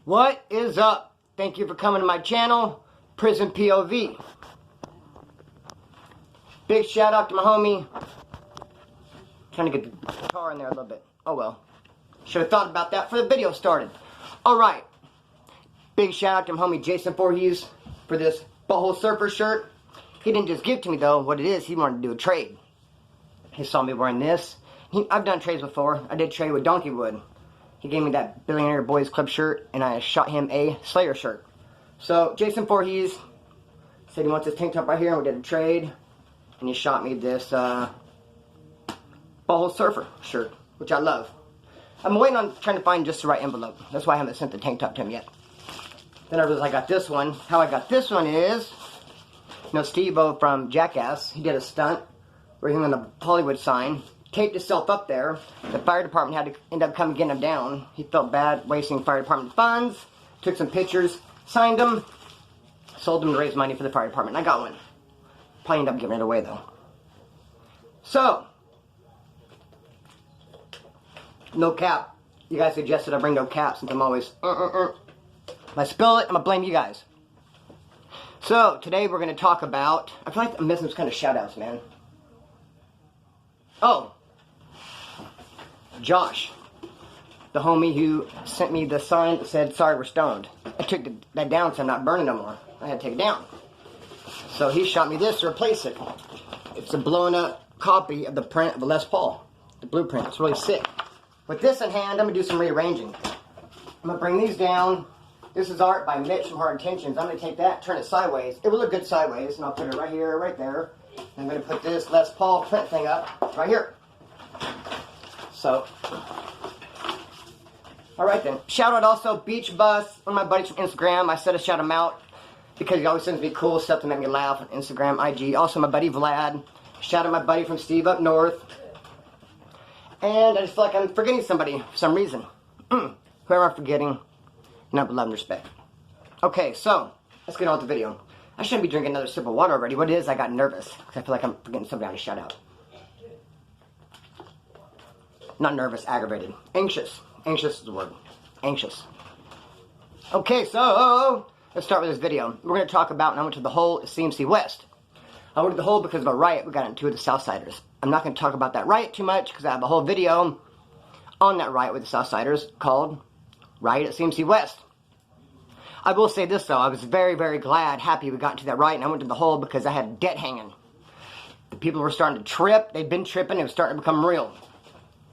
What is up? Thank you for coming to my channel, Prison POV. Big shout out to my homie. Trying to get the guitar in there a little bit. Oh well. Should have thought about that before the video started. Alright. Big shout out to my homie Jason Voorhees for this Butthole Surfer shirt. He didn't just give it to me though. What it is, he wanted to do a trade. He saw me wearing this. I've done trades before. I did trade with Donkeywood. He gave me that Billionaire Boys Club shirt, and I shot him a Slayer shirt. So, Jason Voorhees said he wants this tank top right here, and we did a trade. And he shot me this Butthole Surfer shirt, which I love. I'm waiting on trying to find just the right envelope. That's why I haven't sent the tank top to him yet. Then I realized I got this one. How I got this one is, you know, Steve-O from Jackass, he did a stunt where he hung on the Hollywood sign, taped himself up there. The fire department had to end up coming getting him down. He felt bad wasting fire department funds, took some pictures, signed them, sold them to raise money for the fire department. I got one. Probably end up giving it away though. So, no cap. You guys suggested I bring no cap since I'm always If I spill it, I'm gonna blame you guys. So, today we're gonna talk about, I feel like I'm missing some kind of shout outs, man. Oh, Josh, the homie who sent me the sign that said, "Sorry, we're stoned." I took that down so I'm not burning no more. I had to take it down. So he shot me this to replace it. It's a blown up copy of the print of a Les Paul. The blueprint. It's really sick. With this in hand, I'm going to do some rearranging. I'm going to bring these down. This is art by Mitch from Hard Intentions. I'm going to take that, turn it sideways. It will look good sideways, and I'll put it right here, right there. I'm going to put this Les Paul print thing up right here. So, alright then. Shout out also Beach Bus, one of my buddies from Instagram. I said to shout him out because he always sends me cool stuff to make me laugh on Instagram, IG. Also my buddy Vlad. Shout out my buddy from Steve up north. And I just feel like I'm forgetting somebody for some reason. Whoever I'm forgetting, not love and respect. Okay, so, let's get on with the video. I shouldn't be drinking another sip of water already. What it is, I got nervous. Because I feel like I'm forgetting somebody to shout out. Not nervous, aggravated. Anxious. Anxious is the word. Anxious. Okay, so, let's start with this video. We're going to talk about, and I went to the hole at CMC West. I went to the hole because of a riot we got into with the Southsiders. I'm not going to talk about that riot too much because I have a whole video on that riot with the Southsiders called Riot at CMC West. I will say this though, I was very, very glad, happy we got into that riot and I went to the hole because I had debt hanging. The people were starting to trip, they'd been tripping, it was starting to become real.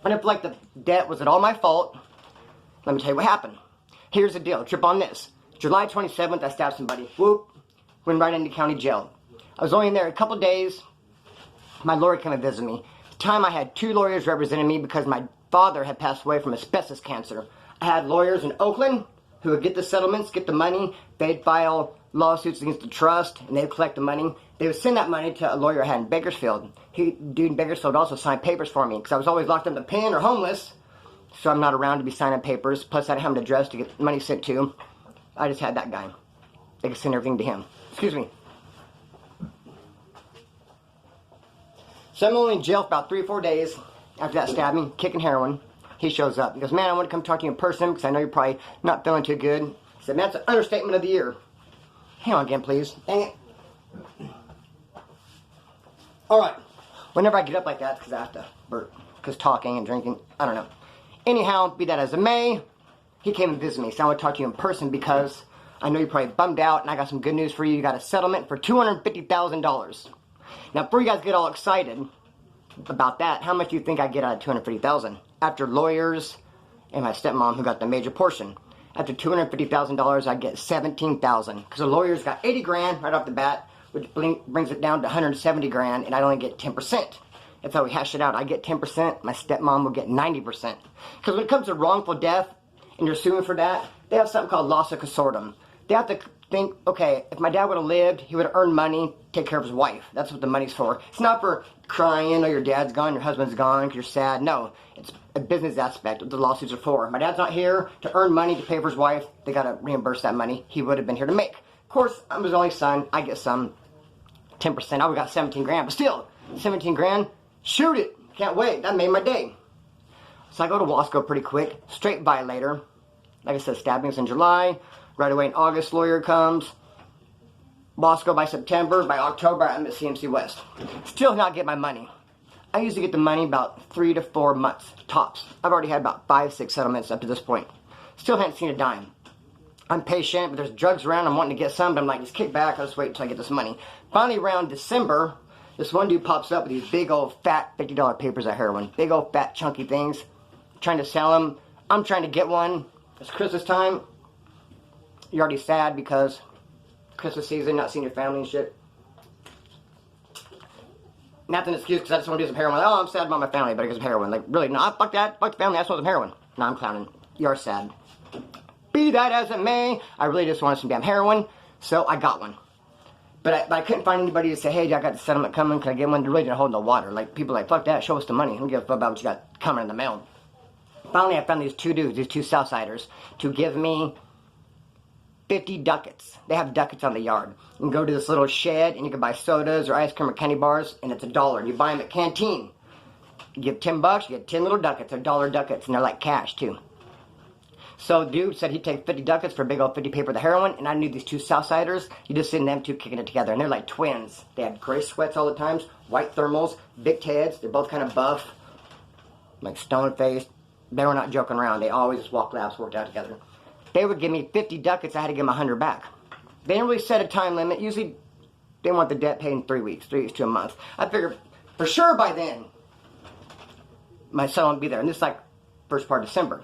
And I feel like the debt was at all my fault. Let me tell you what happened. Here's the deal, trip on this. July 27th, I stabbed somebody. Whoop, went right into county jail. I was only in there a couple days. My lawyer came and visited me. At the time I had 2 lawyers representing me because my father had passed away from asbestos cancer. I had lawyers in Oakland who would get the settlements, get the money. They'd file lawsuits against the trust, and they'd collect the money. They would send that money to a lawyer I had in Bakersfield. Dude in Bakersfield also signed papers for me, because I was always locked up in the pen or homeless, so I'm not around to be signing papers. Plus, I didn't have an address to get money sent to. I just had that guy. They could send everything to him. Excuse me. So I'm only in jail for about 3 or 4 days after that stabbing, kicking heroin. He shows up. He goes, "Man, I want to come talk to you in person because I know you're probably not feeling too good." He said, "Man, that's an understatement of the year." Hang on again, please. Dang it. Alright. Whenever I get up like that, it's because I have to burp. Because talking and drinking, I don't know. Anyhow, be that as it may, he came and visited me. So I want to talk to you in person because I know you're probably bummed out and I got some good news for you. You got a settlement for $250,000. Now, before you guys get all excited about that, how much do you think I get out of $250,000? After lawyers and my stepmom who got the major portion. After $250,000, I get $17,000. Because the lawyers got 80 grand right off the bat, which brings it down to 170 grand, and I only get 10%. That's how we hash it out. I get 10%, my stepmom will get 90%. Because when it comes to wrongful death, and you're suing for that, they have something called loss of consortium. They have to think, okay, if my dad would have lived, he would have earned money, take care of his wife. That's what the money's for. It's not for crying, or your dad's gone, your husband's gone, because you're sad. No, it's a business aspect of the lawsuits are for. My dad's not here to earn money to pay for his wife. They got to reimburse that money. He would have been here to make. Of course, I'm his only son. I get some 10%. I would have got 17 grand, but still, 17 grand, shoot it. Can't wait. That made my day. So I go to Wasco pretty quick, straight violator. Like I said, stabbings in July. Right away in August, lawyer comes. Bosco by September. By October, I'm at CMC West. Still not get my money. I usually get the money about 3 to 4 months, tops. I've already had about 5, 6 settlements up to this point. Still haven't seen a dime. I'm patient, but there's drugs around. I'm wanting to get some, but I'm like, just kick back. I'll just wait until I get this money. Finally, around December, this one dude pops up with these big old fat $50 papers of heroin. Big old fat chunky things. Trying to sell them. I'm trying to get one. It's Christmas time. You're already sad because Christmas season, not seeing your family and shit. Not an excuse because I just want to do some heroin. Like, oh, I'm sad about my family, but I get some heroin. Like, really, no, fuck that. Fuck the family, I just want some heroin. No, I'm clowning. You're sad. Be that as it may, I really just wanted some damn heroin, so I got one. But I couldn't find anybody to say, hey, I got the settlement coming, can I get one? They really didn't hold no water. Like, people like, fuck that, show us the money. I don't give a fuck about what you got coming in the mail. Finally, I found these two dudes, these two Southsiders, to give me 50 ducats. They have ducats on the yard. You can go to this little shed, and you can buy sodas or ice cream or candy bars, and it's $1. You buy them at Canteen. You give $10, you get 10 little ducats. They're $1 ducats, and they're like cash, too. So, dude said he'd take 50 ducats for a big old 50 paper of the heroin, and I knew these two Southsiders. You just seen them two kicking it together, and they're like twins. They had gray sweats all the time, white thermals, big heads. They're both kind of buff, like stone-faced. They were not joking around. They always just walked laps, worked out together. They would give me 50 ducats. I had to give them 100 back. They didn't really set a time limit. Usually, they want the debt paid in 3 weeks to a month. I figured for sure by then, my settlement would be there. And this is like first part of December.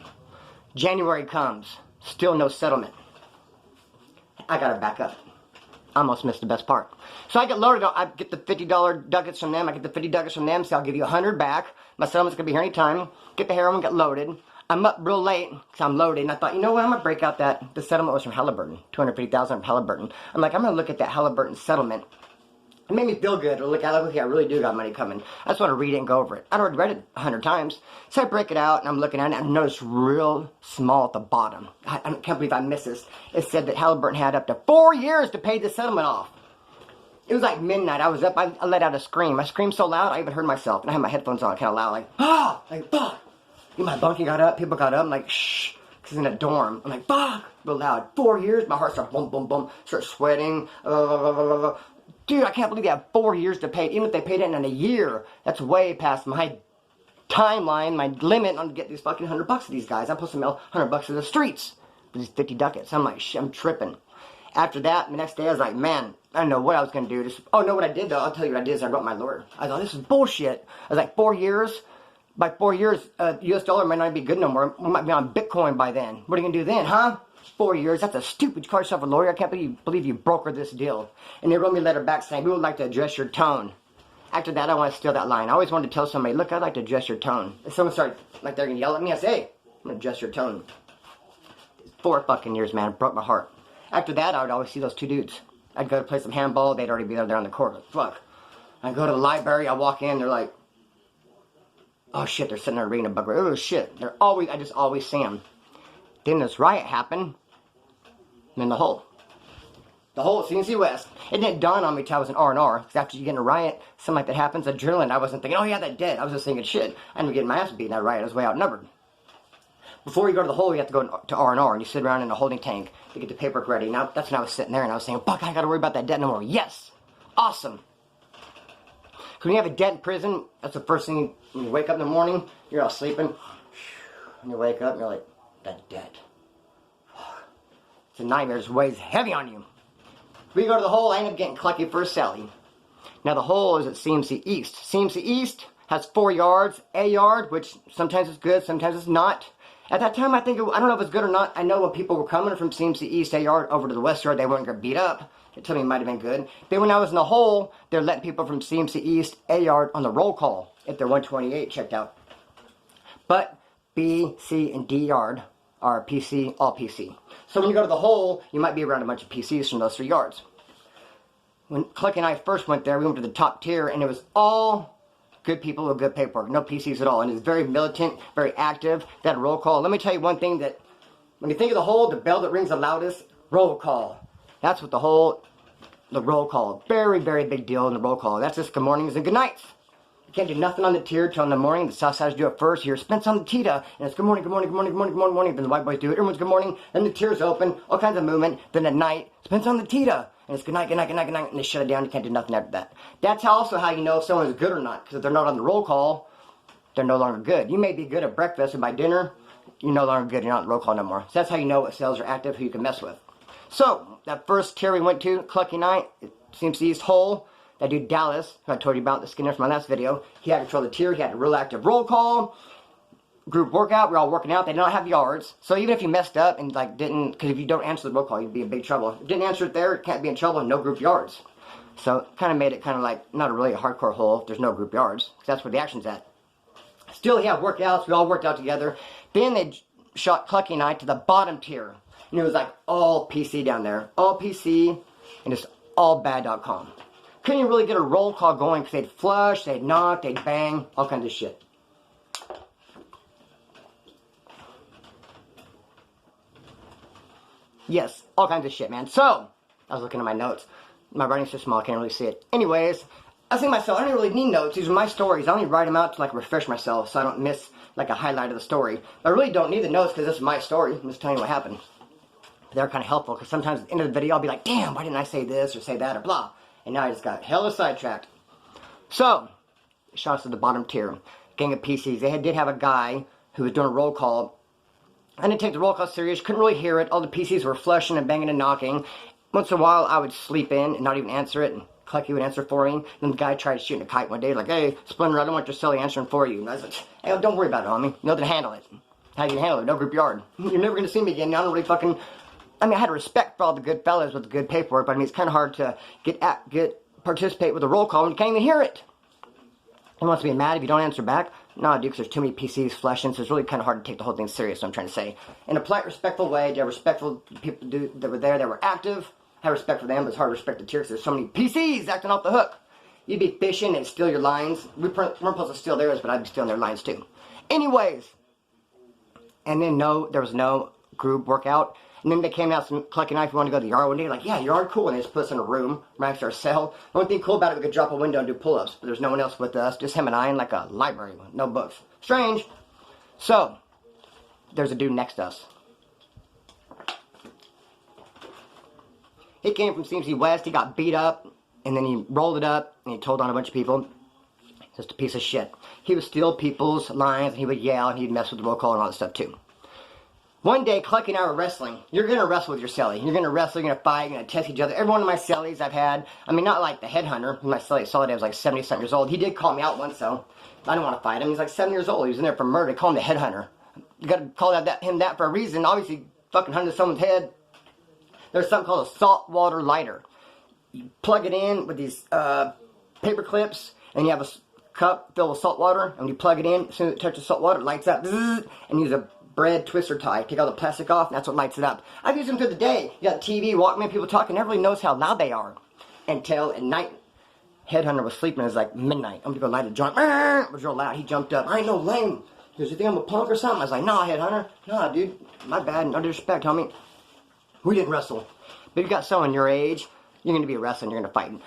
January comes. Still no settlement. I got to back up. I almost missed the best part. So I get loaded. I get the $50 ducats from them. I get the 50 ducats from them. So I'll give you 100 back. My settlement's going to be here anytime. Get the heroin, get loaded. I'm up real late because I'm loaded. And I thought, you know what? I'm going to break out that. The settlement was from Halliburton. $250,000 from Halliburton. I'm like, I'm going to look at that Halliburton settlement. It made me feel good. Look, okay, I really do got money coming. I just want to read it and go over it. I'd already read it 100 times. So I break it out, and I'm looking at it, and I notice real small at the bottom. I can't believe I missed this. It said that Halliburton had up to 4 years to pay the settlement off. It was like midnight. I was up. I let out a scream. I screamed so loud, I even heard myself. And I had my headphones on kind of loud, like, ah! Like, fuck! My bunkie got up. People got up. I'm like, shh. Because in a dorm. I'm like, fuck! Real loud. 4 years. My heart starts boom, boom, boom. Start sweating. Dude, I can't believe they have 4 years to pay it. Even if they paid it in a year, that's way past my timeline, my limit on to get these fucking $100 to these guys. I'm supposed to mail $100 to the streets for these 50 ducats. I'm like, shit, I'm tripping. After that, the next day, I was like, man, I don't know what I was going to do. Oh, no, what I did, though, I'll tell you what I did is I wrote my lawyer. I thought, this is bullshit. I was like, 4 years? By 4 years, US dollar might not be good no more. We might be on Bitcoin by then. What are you going to do then, huh? 4 years, that's a stupid. You call yourself a lawyer? I can't believe you brokered this deal. And they wrote me a letter back saying, we would like to address your tone. After that, I want to steal that line. I always wanted to tell somebody, look, I'd like to address your tone. If someone started, like they're going to yell at me, I say, hey, I'm going to address your tone. 4 fucking years, man. It broke my heart. After that, I would always see those two dudes. I'd go to play some handball. They'd already be there on the court. Like, fuck. I'd go to the library. I walk in. They're like, oh, shit. They're sitting there reading a book. Oh, shit. I just always see them. Then this riot happened. I'm in the hole. The hole at CMC West. It didn't dawn on me until I was in R&R. Because after you get in a riot, something like that happens, adrenaline. I wasn't thinking, oh, yeah, they're dead. I was just thinking, shit. I ended up getting my ass beat in that riot. I was way outnumbered. Before you go to the hole, you have to go to R&R, and you sit around in a holding tank to get the paperwork ready. Now, that's when I was sitting there, and I was saying, fuck, I got to worry about that debt no more. Yes! Awesome! Because when you have a debt in prison, that's the first thing, when you wake up in the morning, you're all sleeping, and you wake up, and you're like, that debt. It's a nightmare. It weighs heavy on you. We go to the hole, I end up getting clucky for a Sally. Now, the hole is at CMC East. CMC East has 4 yards, a yard, which sometimes is good, sometimes it's not. At that time, I don't know if it's good or not. I know when people were coming from CMC East A yard over to the West yard, they weren't getting beat up. It told me it might have been good. Then when I was in the hole, they're letting people from CMC East A yard on the roll call if they're 128 checked out. But B, C, and D yard are PC, all PC. So when you go to the hole, you might be around a bunch of PCs from those 3 yards. When Click and I first went there, we went to the top tier, and it was all good people with good paperwork, no PCs at all, and it's very militant, very active. That roll call. Let me tell you one thing that, when you think of the hole, the bell that rings the loudest, roll call. That's what the roll call. Very, very big deal in the roll call. That's just good mornings and good nights. You can't do nothing on the tier till in the morning. The south siders do it first. Here, Spence on the tita, and it's good morning, good morning, good morning, good morning, good morning. Then the white boys do it. Everyone's good morning. Then the tier's open, all kinds of movement. Then at night, Spence on the tita, and it's good night, good night, good night, good night, and they shut it down. You can't do nothing after that. That's also how you know if someone is good or not, because if they're not on the roll call, they're no longer good. You may be good at breakfast, and by dinner, you're no longer good. You're not on the roll call no more. So that's how you know what cells are active, who you can mess with. So that first tier we went to, Clucky Night, CMC East hole. That dude Dallas, who I told you about, the skinner from my last video, he had control of the tier, he had a real active roll call, group workout, we're all working out, they did not have yards, so even if you messed up and like didn't, because if you don't answer the roll call, you'd be in big trouble. If you didn't answer it there, you can't be in trouble, no group yards. So kind of made it kind of like, not really a hardcore hole if there's no group yards, because that's where the action's at. Still, he had workouts, we all worked out together. Then they shot Clucky Night to the bottom tier, and it was like all PC down there, all PC, and just all bad.com. Couldn't really get a roll call going because they'd flush, they'd knock, they'd bang, all kinds of shit. Yes, all kinds of shit, man. So, I was looking at my notes. My writing's so small, I can't really see it. Anyways, I was thinking to myself, I don't really need notes. These are my stories. I only write them out to like refresh myself so I don't miss like a highlight of the story. But I really don't need the notes because this is my story. I'm just telling you what happened. But they're kind of helpful because sometimes at the end of the video I'll be like, damn, why didn't I say this or say that or blah. And now I just got hella sidetracked. So, shots to the bottom tier. Gang of PCs. They did have a guy who was doing a roll call. I didn't take the roll call serious. Couldn't really hear it. All the PCs were flushing and banging and knocking. Once in a while, I would sleep in and not even answer it. And Clucky would answer for me. Then the guy tried shooting a kite one day. Like, hey, Splinter, I don't want your silly answering for you. And I was like, hey, don't worry about it, homie. You know how to handle it. How you handle it. No group yard. You're never going to see me again. I don't really fucking... I mean, I had respect for all the good fellas with the good paperwork, but I mean, it's kind of hard to participate with a roll call when you can't even hear it. He wants to be mad if you don't answer back. No, dude, because there's too many PCs flashing, so it's really kind of hard to take the whole thing serious, what I'm trying to say. In a polite, respectful way, they're respectful to people that were there, that were active. I have respect for them, but it's hard to respect the tier because there's so many PCs acting off the hook. You'd be fishing and steal your lines. We weren't supposed to steal theirs, but I'd be stealing their lines too. Anyways, and then there was no group workout. And then they came out some Clucky Knife, you want to go to the yard one day, like, yeah, yard, cool. And they just put us in a room right next to our cell. The only thing cool about it, we could drop a window and do pull-ups. But there's no one else with us, just him and I in like a library, no books. Strange. So, there's a dude next to us. He came from CMC West, he got beat up, and then he rolled it up, and he told on a bunch of people. Just a piece of shit. He would steal people's lines, and he would yell, and he'd mess with the roll call and all that stuff too. One day, Clucky and I were wrestling. You're going to wrestle with your cellie. You're going to wrestle, you're going to fight, you're going to test each other. Every one of my cellies I've had, I mean, not like the headhunter. My cellie saw it, I was like 70-something years old. He did call me out once, though. I didn't want to fight him. He's like 7 years old. He was in there for murder. They call him the headhunter. You got to call him that for a reason. Obviously, fucking hunted someone's head. There's something called a saltwater lighter. You plug it in with these paper clips, and you have a cup filled with salt water. And when you plug it in, as soon as it touches salt water, it lights up. And use a bread twister tie. Take all the plastic off, and that's what lights it up. I've used them through the day. You got TV, Walkman, people talking. Never really knows how loud they are. Until at night, headhunter was sleeping. It was like midnight. I'm going to go light a joint. It was real loud. He jumped up. I ain't no lame. He goes, you think I'm a punk or something? I was like, nah, headhunter. Nah, dude. My bad. No disrespect, homie. We didn't wrestle. But if you got someone your age, you're going to be wrestling. You're going to fight.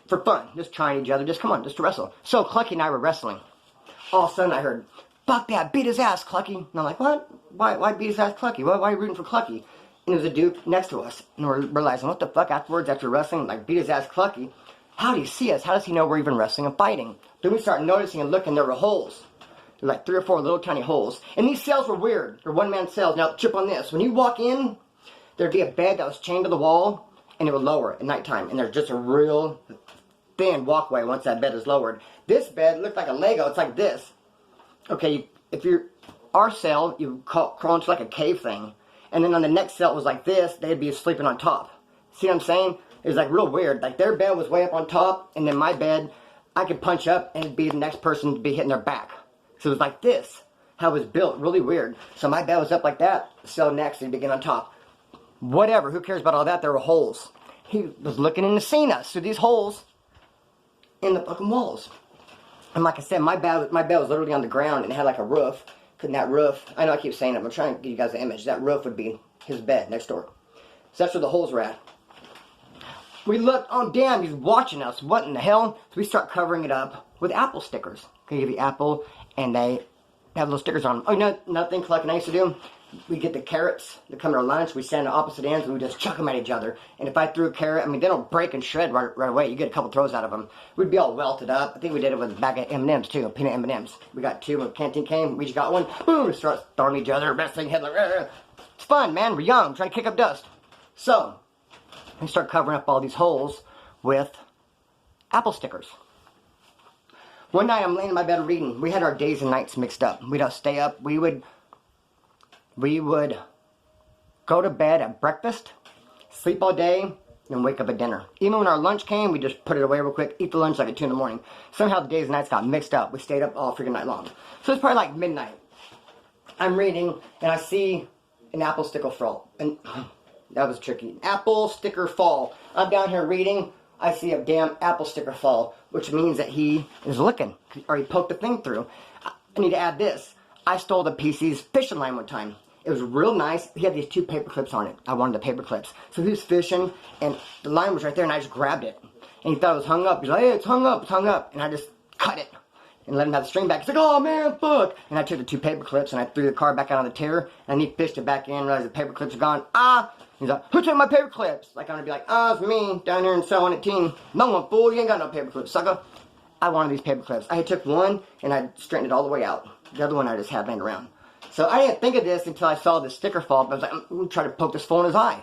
For fun. Just trying each other. Just come on. Just to wrestle. So Clucky and I were wrestling. All of a sudden I heard, fuck that, beat his ass, Clucky. And I'm like, what? Why beat his ass, Clucky? Why are you rooting for Clucky? And there was a dude next to us. And we're realizing, what the fuck, afterwards, after wrestling, like, beat his ass, Clucky. How do you see us? How does he know we're even wrestling and fighting? Then we start noticing and looking, there were holes. There were like 3 or 4 little tiny holes. And these cells were weird. They're one-man cells. Now, chip on this. When you walk in, there'd be a bed that was chained to the wall, and it would lower at nighttime. And there's just a real thin walkway once that bed is lowered. This bed looked like a Lego. It's like this. Okay, if you're our cell, you crawl into like a cave thing. And then on the next cell, it was like this. They'd be sleeping on top. See what I'm saying? It was like real weird. Like their bed was way up on top, and then my bed, I could punch up and be the next person to be hitting their back. So it was like this. How it was built. Really weird. So my bed was up like that. The cell next, and begin on top. Whatever. Who cares about all that? There were holes. He was looking in to see us through these holes in the fucking walls. And like I said, my bed was literally on the ground, and it had like a roof. And that roof, I know I keep saying it, but I'm trying to give you guys an image. That roof would be his bed next door. So that's where the holes were at. we looked, oh damn, he's watching us. What in the hell? So we start covering it up with apple stickers. They give you apple, and they have little stickers on them. Oh, no, nothing like I used to do. We get the carrots that come to our lunch. We stand on opposite ends, and we just chuck them at each other. And if I threw a carrot, I mean, they don't break and shred right away. You get a couple throws out of them. We'd be all welted up. I think we did it with a bag of M&Ms, too, peanut M&Ms. We got two when the canteen came. We just got one. Boom, we start throwing each other. Best thing, Hitler. It's fun, man. We're young, trying to kick up dust. So, we start covering up all these holes with apple stickers. One night, I'm laying in my bed reading. We had our days and nights mixed up. We'd stay up. We would go to bed at breakfast, sleep all day, and wake up at dinner. Even when our lunch came, we just put it away real quick, eat the lunch like at 2 in the morning. Somehow the days and nights got mixed up. We stayed up all freaking night long. So it's probably like midnight. I'm reading, and I see an apple sticker fall. And that was tricky. Apple sticker fall. I'm down here reading. I see a damn apple sticker fall, which means that he is looking, or he poked the thing through. I need to add this. I stole the PC's fishing line one time. It was real nice. He had these 2 paper clips on it. I wanted the paper clips. So he was fishing, and the line was right there, and I just grabbed it. And he thought it was hung up. He's like, hey, it's hung up, it's hung up. And I just cut it and let him have the string back. He's like, oh, man, fuck. And I took the 2 paper clips, and I threw the card back out on the tear, and he fished it back in, realized the paper clips are gone. He's like, who took my paper clips? Like, I'm going to be like, it's me, down here in cell 118. No one, fool, you ain't got no paper clips, sucker. I wanted these paper clips. I took one, and I straightened it all the way out. The other one I just had laying around. So I didn't think of this until I saw the sticker fall, but I was like, I'm going to try to poke this fool in his eye.